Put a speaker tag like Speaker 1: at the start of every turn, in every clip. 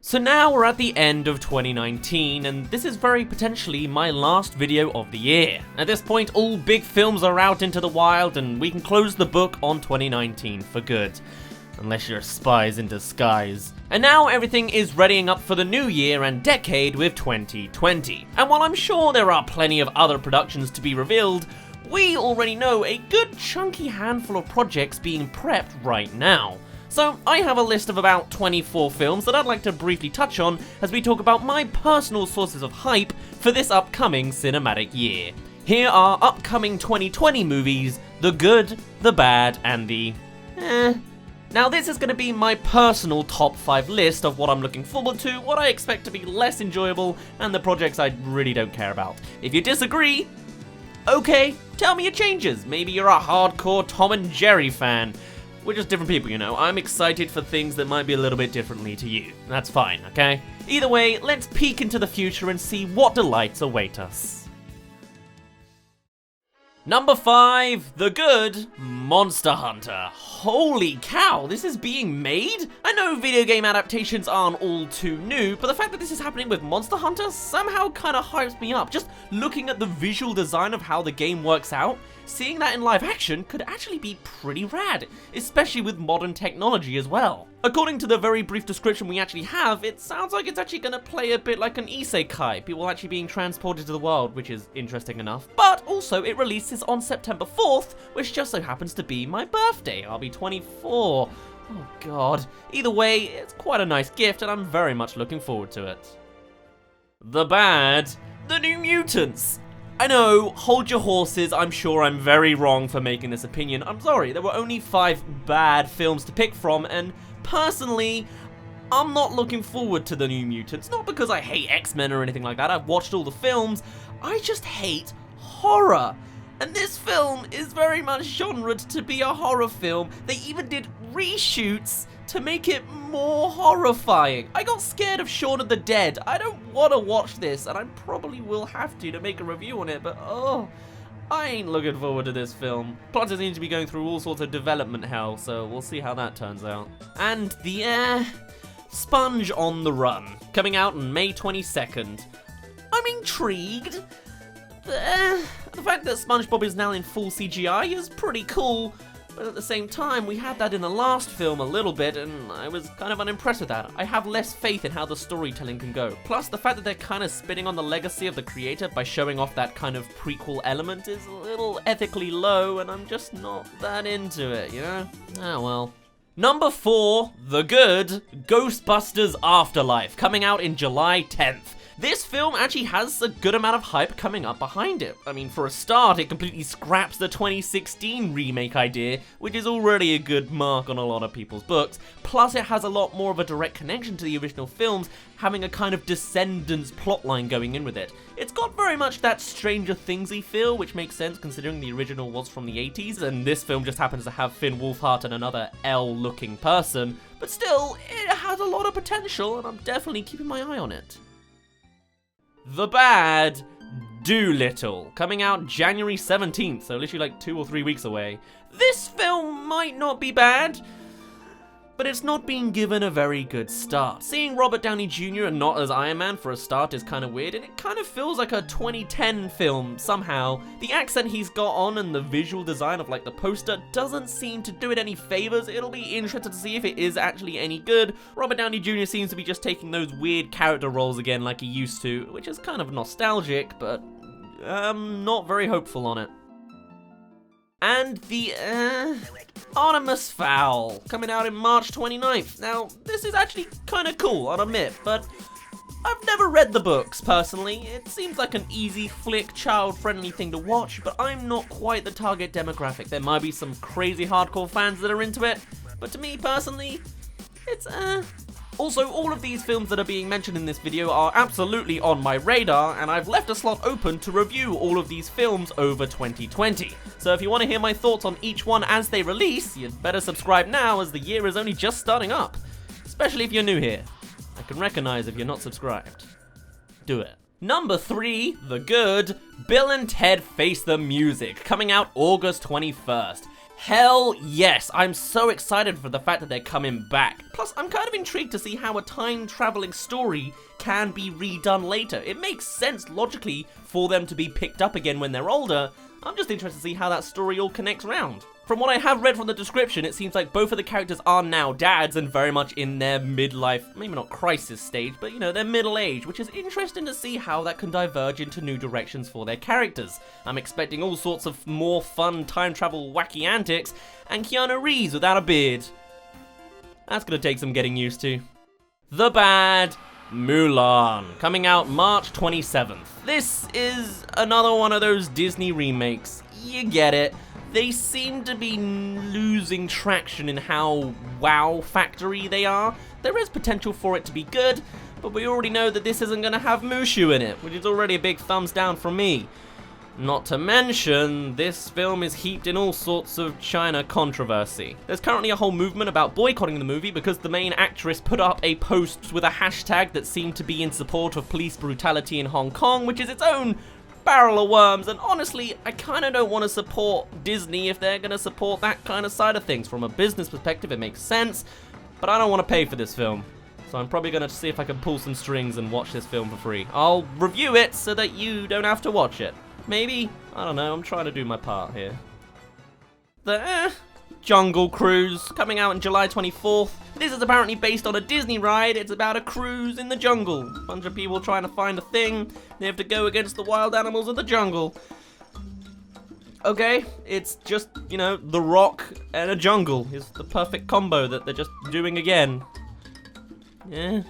Speaker 1: So now we're at the end of 2019, and this is very potentially my last video of the year. At this point, all big films are out into the wild, and we can close the book on 2019 for good. Unless you're Spies in Disguise. And now everything is readying up for the new year and decade with 2020. And while I'm sure there are plenty of other productions to be revealed, we already know a good chunky handful of projects being prepped right now. So I have a list of about 24 films that I'd like to briefly touch on as we talk about my personal sources of hype for this upcoming cinematic year. Here are upcoming 2020 movies, the good, the bad, and the Now this is going to be my personal top 5 list of what I'm looking forward to, what I expect to be less enjoyable, and the projects I really don't care about. If you disagree, okay, tell me your changes. Maybe you're a hardcore Tom and Jerry fan. We're just different people, you know. I'm excited for things that might be a little bit differently to you. That's fine, okay? Either way, let's peek into the future and see what delights await us. Number 5, the good, Monster Hunter. Holy cow, this is being made? I know video game adaptations aren't all too new, but the fact that this is happening with Monster Hunter somehow kind of hypes me up. Just looking at the visual design of how the game works out, seeing that in live action could actually be pretty rad, especially with modern technology as well. According to the very brief description we actually have, it sounds like it's actually going to play a bit like an isekai, people actually being transported to the world, which is interesting enough. But also, it releases on September 4th, which just so happens to be my birthday. I'll be 24. Oh god. Either way, it's quite a nice gift, and I'm very much looking forward to it. The bad, the New Mutants. I know, hold your horses, I'm sure I'm very wrong for making this opinion. I'm sorry, there were only 5 bad films to pick from, and personally, I'm not looking forward to the New Mutants. Not because I hate X-Men or anything like that, I've watched all the films, I just hate horror. And this film is very much genred to be a horror film. They even did reshoots to make it more horrifying. I got scared of Shaun of the Dead. I don't want to watch this, and I probably will have to make a review on it, but oh, I ain't looking forward to this film. Plus it seems to be going through all sorts of development hell, so we'll see how that turns out. And the Sponge on the Run, coming out on May 22nd. I'm intrigued. The fact that SpongeBob is now in full CGI is pretty cool, but at the same time, we had that in the last film a little bit, and I was kind of unimpressed with that. I have less faith in how the storytelling can go. Plus, the fact that they're kind of spinning on the legacy of the creator by showing off that kind of prequel element is a little ethically low, and I'm just not that into it, you know? Ah, well. Number 4, the good, Ghostbusters Afterlife, coming out in July 10th. This film actually has a good amount of hype coming up behind it. I mean, for a start, it completely scraps the 2016 remake idea, which is already a good mark on a lot of people's books. Plus, it has a lot more of a direct connection to the original films, having a kind of Descendants plotline going in with it. It's got very much that Stranger Things-y feel, which makes sense considering the original was from the 80s, and this film just happens to have Finn Wolfhard and another L-looking person. But still, it has a lot of potential, and I'm definitely keeping my eye on it. The Bad Doolittle, coming out January 17th, so literally like 2 or 3 weeks away. This film might not be bad, but it's not being given a very good start. Seeing Robert Downey Jr. and not as Iron Man for a start is kind of weird, and it kind of feels like a 2010 film somehow. The accent he's got on and the visual design of like the poster doesn't seem to do it any favors. It'll be interesting to see if it is actually any good. Robert Downey Jr. seems to be just taking those weird character roles again like he used to, which is kind of nostalgic, but I'm not very hopeful on it. And the Artemis Fowl, coming out in March 29th. Now, this is actually kind of cool, I'll admit, but I've never read the books, personally. It seems like an easy flick, child-friendly thing to watch, but I'm not quite the target demographic. There might be some crazy hardcore fans that are into it, but to me, personally, it's Also, all of these films that are being mentioned in this video are absolutely on my radar, and I've left a slot open to review all of these films over 2020. So if you want to hear my thoughts on each one as they release, you'd better subscribe now as the year is only just starting up. Especially if you're new here. I can recognize if you're not subscribed. Do it. Number 3, the good, Bill and Ted Face the Music, coming out August 21st. Hell yes, I'm so excited for the fact that they're coming back. Plus, I'm kind of intrigued to see how a time-traveling story can be redone later. It makes sense logically for them to be picked up again when they're older. I'm just interested to see how that story all connects round. From what I have read from the description, it seems like both of the characters are now dads and very much in their midlife, maybe not crisis stage, but you know, their middle age, which is interesting to see how that can diverge into new directions for their characters. I'm expecting all sorts of more fun time travel wacky antics, and Keanu Reeves without a beard. That's gonna take some getting used to. The Bad Mulan, coming out March 27th. This is another one of those Disney remakes. You get it. They seem to be losing traction in how wow factory they are. There is potential for it to be good, but we already know that this isn't going to have Mushu in it, which is already a big thumbs down from me. Not to mention, this film is heaped in all sorts of China controversy. There's currently a whole movement about boycotting the movie because the main actress put up a post with a hashtag that seemed to be in support of police brutality in Hong Kong, which is its own barrel of worms, and honestly, I kind of don't want to support Disney if they're going to support that kind of side of things. From a business perspective, it makes sense, but I don't want to pay for this film. So I'm probably going to see if I can pull some strings and watch this film for free. I'll review it so that you don't have to watch it. Maybe? I don't know, I'm trying to do my part here. The Jungle Cruise, coming out on July 24th. This is apparently based on a Disney ride. It's about a cruise in the jungle. A bunch of people trying to find a thing. They have to go against the wild animals of the jungle. Okay, it's just, you know, The Rock and a jungle is the perfect combo that they're just doing again. Yeah.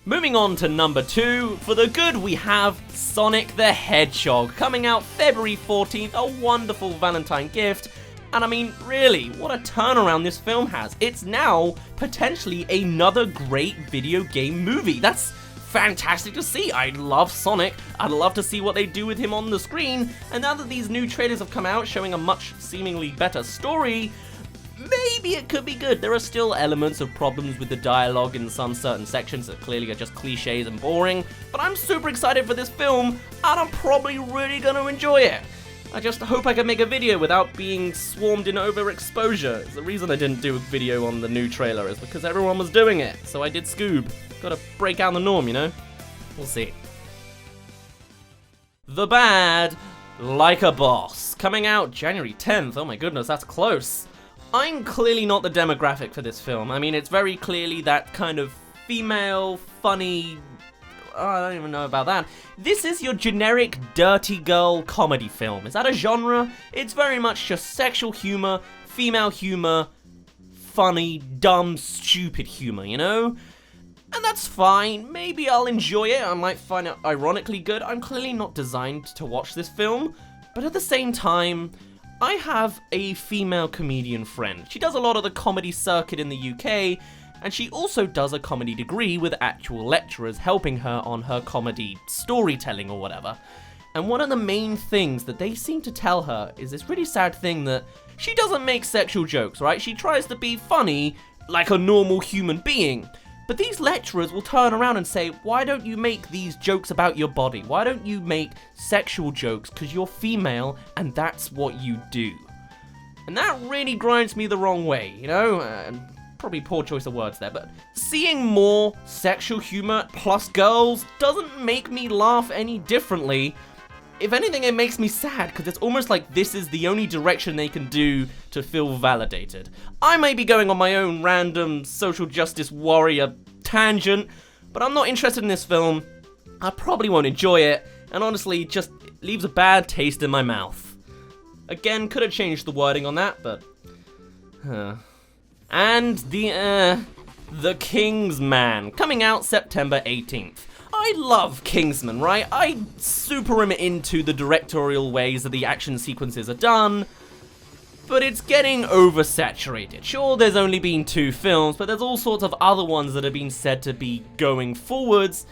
Speaker 1: Moving on to number 2, for the good we have Sonic the Hedgehog, coming out February 14th, a wonderful Valentine gift. And I mean, really, what a turnaround this film has. It's now potentially another great video game movie. That's fantastic to see. I love Sonic. I'd love to see what they do with him on the screen. And now that these new trailers have come out showing a much seemingly better story, maybe it could be good. There are still elements of problems with the dialogue in some certain sections that clearly are just cliches and boring. But I'm super excited for this film, and I'm probably really gonna enjoy it. I just hope I can make a video without being swarmed in overexposure. The reason I didn't do a video on the new trailer is because everyone was doing it, so I did Scoob. Gotta break out the norm, you know? We'll see. The Bad Like a Boss, coming out January 10th. Oh my goodness, that's close. I'm clearly not the demographic for this film. I mean, it's very clearly that kind of female, funny... I don't even know about that. This is your generic dirty girl comedy film. Is that a genre? It's very much just sexual humor, female humor, funny, dumb, stupid humor, you know? And that's fine. Maybe I'll enjoy it. I might find it ironically good. I'm clearly not designed to watch this film, but at the same time, I have a female comedian friend. She does a lot of the comedy circuit in the UK, and she also does a comedy degree with actual lecturers helping her on her comedy storytelling or whatever. And one of the main things that they seem to tell her is this really sad thing that she doesn't make sexual jokes, right? She tries to be funny like a normal human being. But these lecturers will turn around and say, why don't you make these jokes about your body? Why don't you make sexual jokes because you're female and that's what you do? And that really grinds me the wrong way, you know? Probably poor choice of words there, but seeing more sexual humor plus girls doesn't make me laugh any differently. If anything, it makes me sad because it's almost like this is the only direction they can do to feel validated. I may be going on my own random social justice warrior tangent, but I'm not interested in this film. I probably won't enjoy it, and honestly, just leaves a bad taste in my mouth. Again, could have changed the wording on that, but... And the Kingsman, coming out September 18th. I love Kingsman, right? I super am into the directorial ways that the action sequences are done, but it's getting oversaturated. Sure, there's only been 2 films, but there's all sorts of other ones that have been said to be going forwards.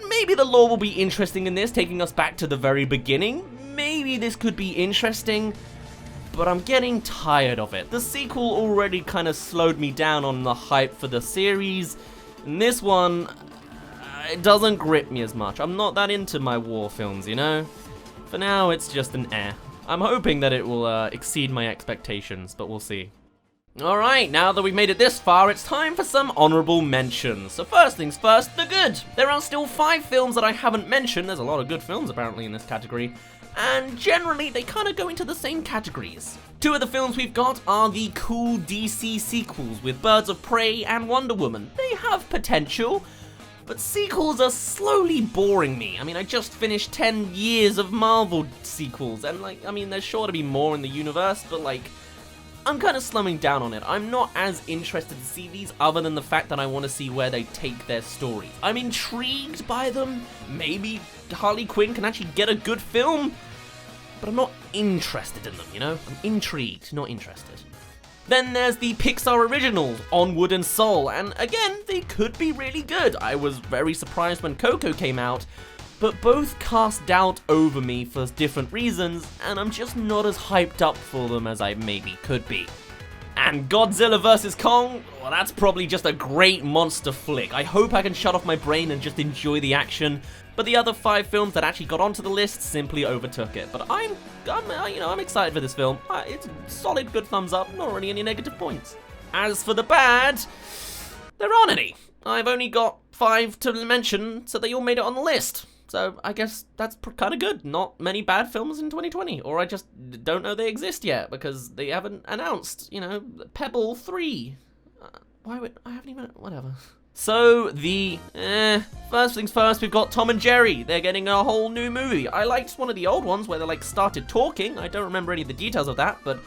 Speaker 1: Maybe the lore will be interesting in this, taking us back to the very beginning. Maybe this could be interesting, but I'm getting tired of it. The sequel already kind of slowed me down on the hype for the series, and this one, it doesn't grip me as much. I'm not that into my war films, you know? For now, it's just an eh. I'm hoping that it will exceed my expectations, but we'll see. Alright, now that we've made it this far, it's time for some honourable mentions. So first things first, the good. There are still 5 films that I haven't mentioned. There's a lot of good films apparently in this category. And generally, they kind of go into the same categories. 2 of the films we've got are the cool DC sequels with Birds of Prey and Wonder Woman. They have potential, but sequels are slowly boring me. I mean, I just finished 10 years of Marvel sequels, and like, I mean, there's sure to be more in the universe, but like, I'm kind of slumming down on it. I'm not as interested to see these other than the fact that I want to see where they take their stories. I'm intrigued by them. Maybe Harley Quinn can actually get a good film, but I'm not interested in them, you know? I'm intrigued, not interested. Then there's the Pixar originals, Onward and Soul, and again, they could be really good. I was very surprised when Coco came out, but both cast doubt over me for different reasons, and I'm just not as hyped up for them as I maybe could be. And Godzilla vs. Kong, well, that's probably just a great monster flick. I hope I can shut off my brain and just enjoy the action, but the other 5 films that actually got onto the list simply overtook it. But I'm excited for this film. It's a solid, good thumbs up, not really any negative points. As for the bad, there aren't any. I've only got 5 to mention, so they all made it on the list. So I guess that's kind of good. Not many bad films in 2020, or I just don't know they exist yet because they haven't announced, you know, Pebble 3. Why would I haven't even, whatever. So the first things first, we've got Tom and Jerry. They're getting a whole new movie. I liked one of the old ones where they like started talking. I don't remember any of the details of that, but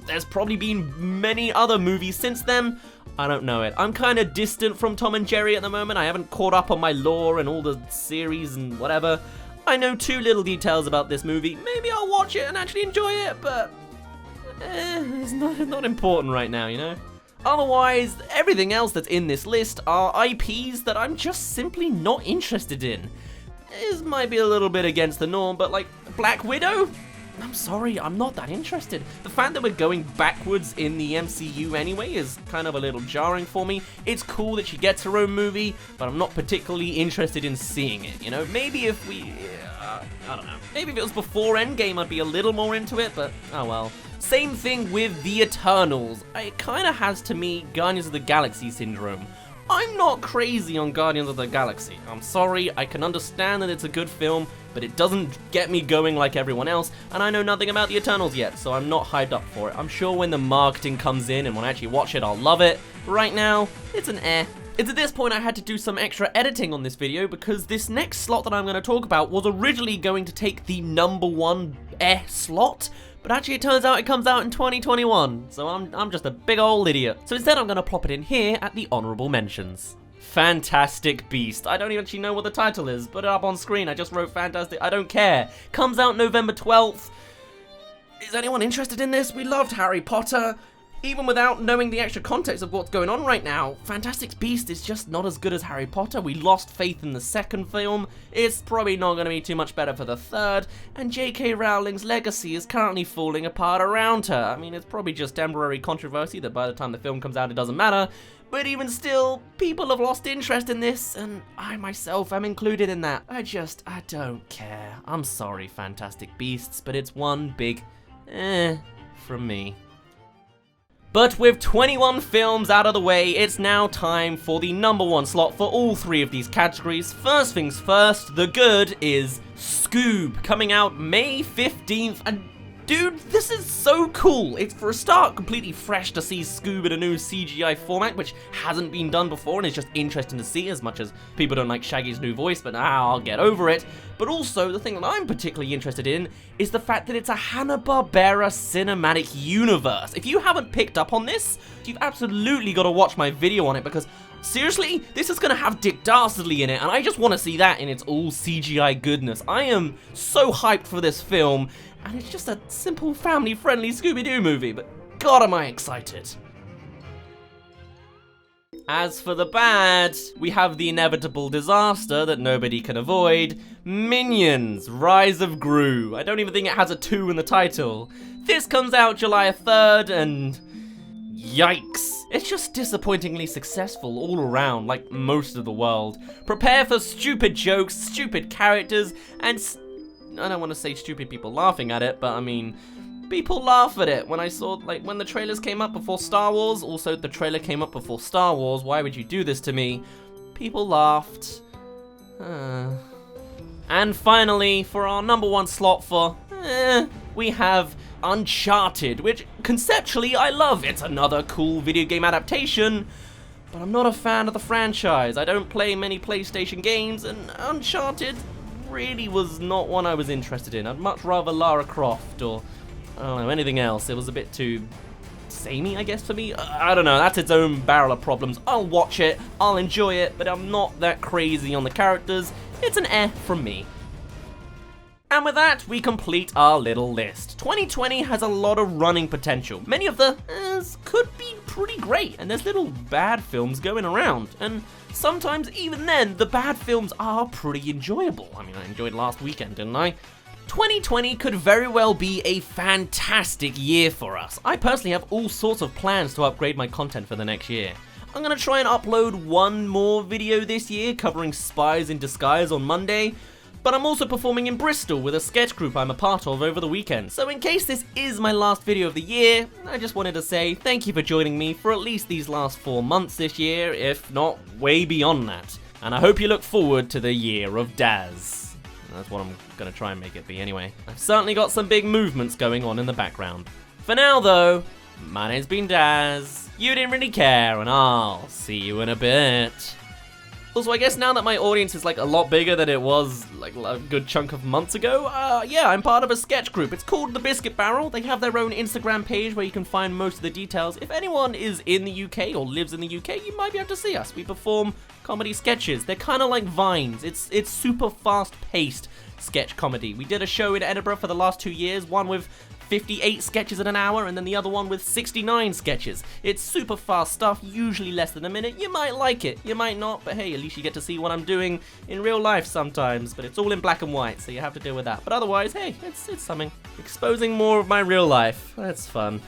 Speaker 1: there's probably been many other movies since then. I don't know it. I'm kind of distant from Tom and Jerry at the moment. I haven't caught up on my lore and all the series and whatever. I know 2 little details about this movie. Maybe I'll watch it and actually enjoy it, but it's not important right now, you know? Otherwise, everything else that's in this list are IPs that I'm just simply not interested in. This might be a little bit against the norm, but like Black Widow? I'm sorry, I'm not that interested. The fact that we're going backwards in the MCU anyway is kind of a little jarring for me. It's cool that she gets her own movie, but I'm not particularly interested in seeing it, you know? Maybe if we... I don't know. Maybe if it was before Endgame, I'd be a little more into it, but oh well. Same thing with The Eternals. It kind of has, to me, Guardians of the Galaxy syndrome. I'm not crazy on Guardians of the Galaxy. I'm sorry, I can understand that it's a good film, but it doesn't get me going like everyone else, and I know nothing about The Eternals yet, so I'm not hyped up for it. I'm sure when the marketing comes in and when I actually watch it, I'll love it. Right now, it's an eh. It's at this point I had to do some extra editing on this video because this next slot that I'm going to talk about was originally going to take the #1 slot, but actually it turns out it comes out in 2021, so I'm just a big old idiot. So instead I'm going to plop it in here at the honourable mentions. Fantastic Beast. I don't even actually know what the title is. Put it up on screen. I just wrote Fantastic. I don't care. Comes out November 12th. Is anyone interested in this? We loved Harry Potter. Even without knowing the extra context of what's going on right now, Fantastic Beast is just not as good as Harry Potter. We lost faith in the second film. It's probably not going to be too much better for the third. And J.K. Rowling's legacy is currently falling apart around her. I mean, it's probably just temporary controversy that by the time the film comes out, it doesn't matter. But even still, people have lost interest in this, and I myself am included in that. I don't care. I'm sorry, Fantastic Beasts, but it's one big from me. But with 21 films out of the way, it's now time for the #1 slot for all 3 of these categories. First things first, the good is Scoob, coming out May 15th, and dude, this is so cool. It's, for a start, completely fresh to see Scoob in a new CGI format, which hasn't been done before, and it's just interesting to see, as much as people don't like Shaggy's new voice, but I'll get over it. But also, the thing that I'm particularly interested in is the fact that it's a Hanna-Barbera cinematic universe. If you haven't picked up on this, you've absolutely got to watch my video on it, because seriously, this is going to have Dick Dastardly in it, and I just want to see that in its all CGI goodness. I am so hyped for this film, and it's just a simple family-friendly Scooby-Doo movie, but God am I excited. As for the bad, we have the inevitable disaster that nobody can avoid, Minions: Rise of Gru. I don't even think it has a 2 in the title. This comes out July 3rd, and yikes. It's just disappointingly successful all around, like most of the world. Prepare for stupid jokes, stupid characters, and I don't want to say stupid people laughing at it, but I mean, people laugh at it. When I saw, like, when the trailers came up before Star Wars, also the trailer came up before Star Wars, why would you do this to me? People laughed. And finally, for our number one slot for, we have Uncharted, which conceptually I love. It's another cool video game adaptation, but I'm not a fan of the franchise. I don't play many PlayStation games, and Uncharted really was not one I was interested in. I'd much rather Lara Croft or, I don't know, anything else. It was a bit too samey, I guess, for me. I don't know, that's its own barrel of problems. I'll watch it, I'll enjoy it, but I'm not that crazy on the characters. It's an from me. And with that, we complete our little list. 2020 has a lot of running potential. Many of the could be pretty great, and there's little bad films going around. And sometimes, even then, the bad films are pretty enjoyable. I mean, I enjoyed last weekend, didn't I? 2020 could very well be a fantastic year for us. I personally have all sorts of plans to upgrade my content for the next year. I'm gonna try and upload one more video this year covering Spies in Disguise on Monday, but I'm also performing in Bristol with a sketch group I'm a part of over the weekend. So in case this is my last video of the year, I just wanted to say thank you for joining me for at least these last 4 months this year, if not way beyond that. And I hope you look forward to the year of Dazz. That's what I'm gonna try and make it be anyway. I've certainly got some big movements going on in the background. For now though, my name's been Dazz, you didn't really care, and I'll see you in a bit. Also, I guess now that my audience is like a lot bigger than it was like a good chunk of months ago, yeah, I'm part of a sketch group. It's called The Biscuit Barrel. They have their own Instagram page where you can find most of the details. If anyone is in the UK or lives in the UK, you might be able to see us. We perform comedy sketches. They're kind of like Vines. It's super fast-paced sketch comedy. We did a show in Edinburgh for the last 2 years, one with 58 sketches in an hour, and then the other one with 69 sketches. It's super fast stuff, usually less than a minute. You might like it, you might not, but hey, at least you get to see what I'm doing in real life sometimes, but it's all in black and white, so you have to deal with that. But otherwise, hey, it's something. Exposing more of my real life, that's fun.